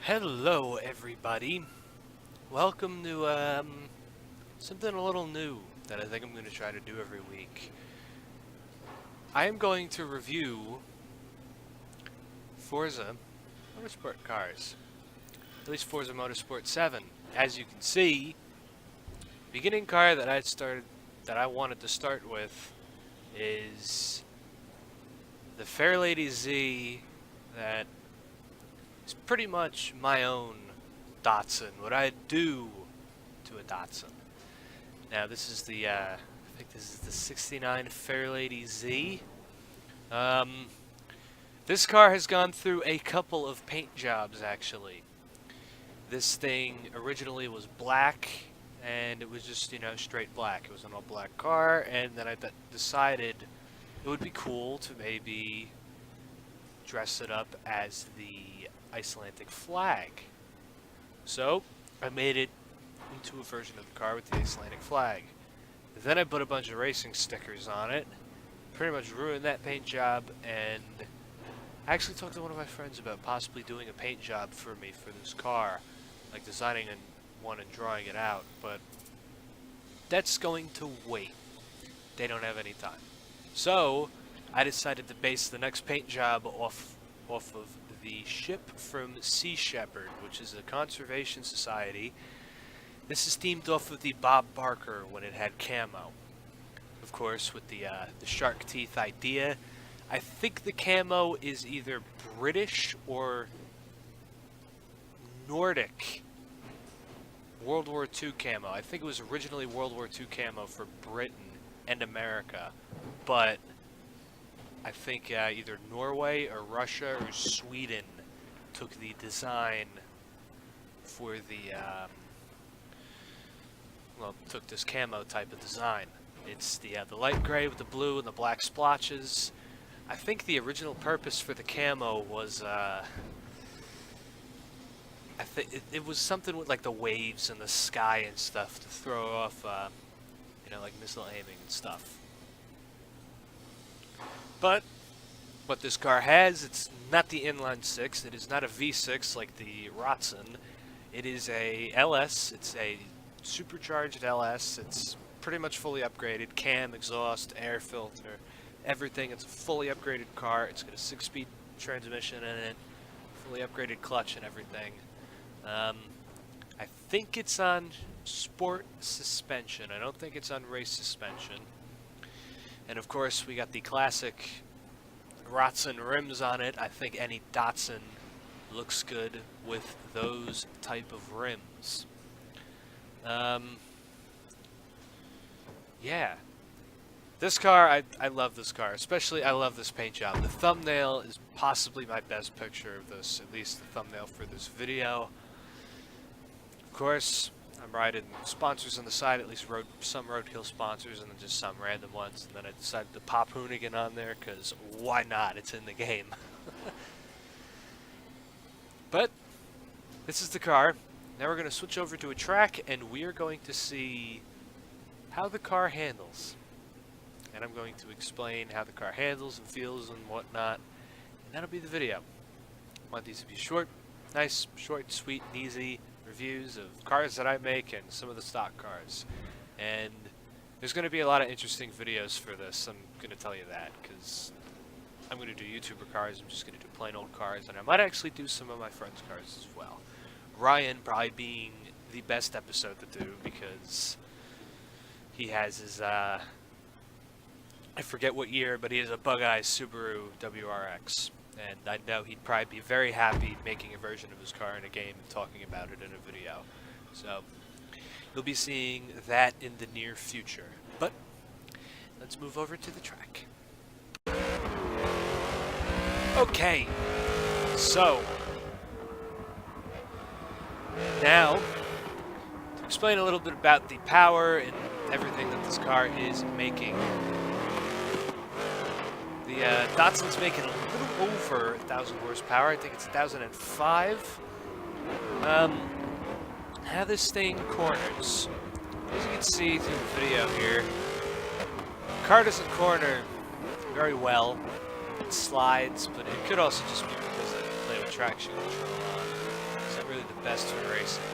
Hello everybody, welcome to something a little new that I think I'm going to try to do every week. I am going to review Forza Motorsport cars, at least Forza Motorsport 7. As you can see, the beginning car that I wanted to start with is the Fairladyz Z that is pretty much my own Datsun, what I do to a Datsun. Now this is the, I think this is the 69 Fairladyz Z. This car has gone through a couple of paint jobs actually. This thing originally was black, and it was just, you know, straight black. It was an all black car, and then I decided it would be cool to maybe dress it up as the Icelandic flag. So I made it into a version of the car with the Icelandic flag. Then I put a bunch of racing stickers on it, pretty much ruined that paint job, and I actually talked to one of my friends about possibly doing a paint job for me for this car, like designing one and drawing it out, but that's going to wait. They don't have any time. So I decided to base the next paint job off of the ship from Sea Shepherd, which is a conservation society. This is themed off of the Bob Barker when it had Camo. Of course, with the shark teeth idea. I think the Camo is either British or Nordic World War II Camo. I think it was originally World War II Camo for Britain and America, but I think either Norway or Russia or Sweden took the design for the, took this camo type of design. It's the light gray with the blue and the black splotches. I think the original purpose for the camo was, it was something with like the waves and the sky and stuff to throw off, you know, like missile aiming and stuff. But what this car has, it's not the inline 6, it is not a V6 like the Datsun. It is a LS, it's a supercharged LS, it's pretty much fully upgraded, cam, exhaust, air filter, everything. It's a fully upgraded car. It's got a 6-speed transmission in it, fully upgraded clutch and everything. I think it's on sport suspension. I don't think it's on race suspension. And of course, we got the classic Datsun rims on it. I think any Datsun looks good with those type of rims. Yeah. This car, I love this car. Especially, I love this paint job. The thumbnail is possibly my best picture of this, at least the thumbnail for this video. Of course, I'm riding sponsors on the side, at least some roadkill sponsors, and then just some random ones. And then I decided to pop Hoonigan on there, because why not? It's in the game. But this is the car. Now we're going to switch over to a track, and we are going to see how the car handles. And I'm going to explain how the car handles and feels and whatnot. And that'll be the video. I want these to be short, nice, short, sweet, and easy reviews of cars that I make and some of the stock cars. And there's going to be a lot of interesting videos for this, I'm going to tell you that, because I'm going to do YouTuber cars, I'm just going to do plain old cars, and I might actually do some of my friends' cars as well. Ryan probably being the best episode to do, because he has his, I forget what year, but he has a Bug-Eye Subaru WRX. And I know he'd probably be very happy making a version of his car in a game and talking about it in a video. So, you'll be seeing that in the near future. But, let's move over to the track. Okay, so, now, to explain a little bit about the power and everything that this car is making. The Datsun's making a little over 1,000 horsepower. I think it's 1,005. How this thing corners. As you can see through the video here, the car doesn't corner very well. It slides, but it could also just be because I play with traction control on. So the best for racing.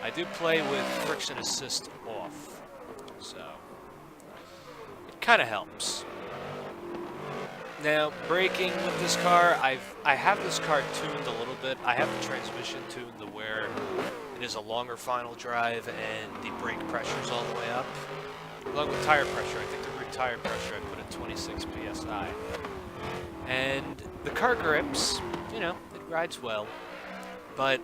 I do play with friction assist off, so it kind of helps. Now, braking with this car, I have this car tuned a little bit. I have the transmission tuned to where it is a longer final drive and the brake pressure is all the way up. Along with tire pressure, I think the rear tire pressure I put at 26 psi. And the car grips, you know, it rides well, but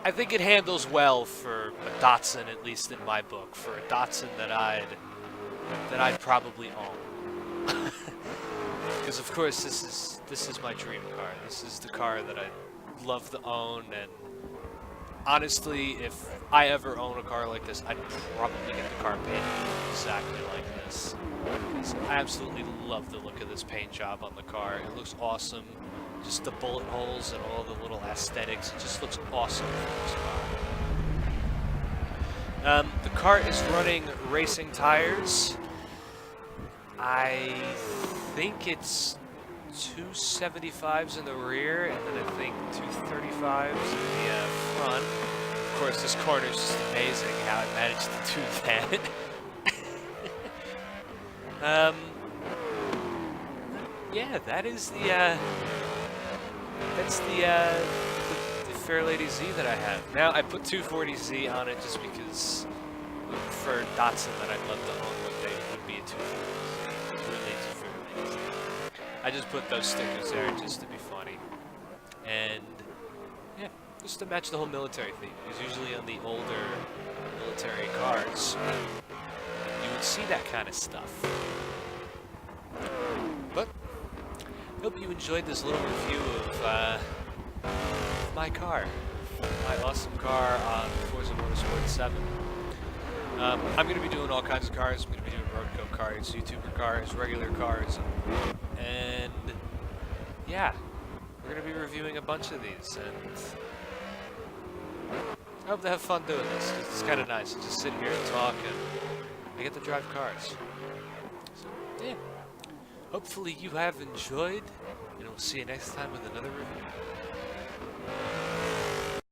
I think it handles well for a Datsun, at least in my book, for a Datsun that I'd probably own. Because of course this is my dream car. This is the car that I'd love to own, and honestly, if I ever own a car like this, I'd probably get the car painted exactly like this. Because I absolutely love the look of this paint job on the car. It looks awesome. Just the bullet holes and all the little aesthetics. It just looks awesome for this car. The car is running racing tires. I think it's 275s in the rear, and then I think 235s in the front. Of course, this corner is just amazing how I managed to do that. Yeah, that is the Fairladyz Z that I have. Now, I put 240Z on it just because for Datsun that I'd love to own one day would be a 240Z. Fairladyz. I just put those stickers there just to be funny. And, yeah, just to match the whole military theme. Because usually on the older military cars, you would see that kind of stuff. But, hope you enjoyed this little review of my car. My awesome car on Forza Motorsport 7. I'm going to be doing all kinds of cars. I'm going to be doing road go-karts, YouTuber cars, regular cars, and yeah, we're going to be reviewing a bunch of these, and I hope to have fun doing this, because it's kind of nice to just sit here and talk, and I get to drive cars. So, yeah. Hopefully you have enjoyed, and we'll see you next time with another review.